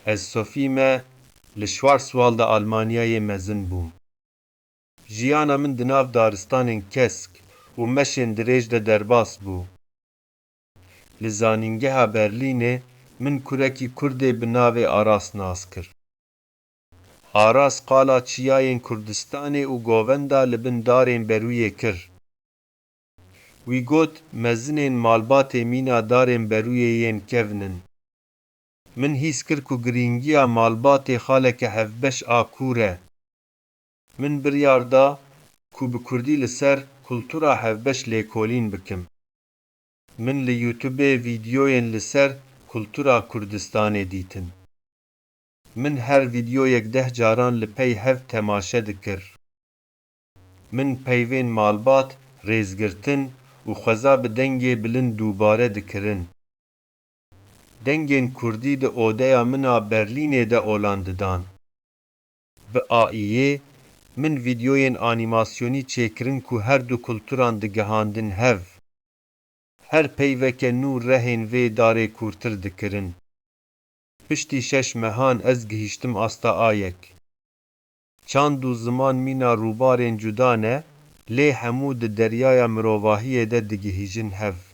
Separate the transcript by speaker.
Speaker 1: Ez Sofî me li 4 sal di Almanyayê mezin bûm. Jiyana min di nav daristanên kesk û meşên dirêj de derbas bû. Li zanîngeha Berlînê min kurekî Kurdê bi navê Aras nas kir. Aras qala Çiyayên Kurdistanê û govenda li bin darên Berûyê kir. Wî got mezinên malbatê mîna darên Berûyê yên kevnin. Min hîs kir ku girîngiya malbatê xaleke hevbeş a kûr e. Min biryar da ku bi Kurdî li ser kultura hevbeş lêkolîn bikim. Min li YouTubeê vîdyoyên li ser kultura Kurdistanê dîtin. Min her vîdyoyek 10 caran li pey hev temaşe dikir. Min peyvên malbat, rêzgirtin û xweza bi dengê bilind dûbare dikirin. Dengên Kurdî di odeya min a Berlînê de olan didan. Bi Aİyê min vîdyoyên anîmasyonî çêkirin ku her du kulturan digihandin hev. Her peyveke nû rehên vê darê kûrtir dikirin. Piştî 6 mehan ez gihîştim asta ayek. Çand û ziman mîna rûbarên cuda ne, lê hemû di deryaya mirovahiyê de digihîjin hev.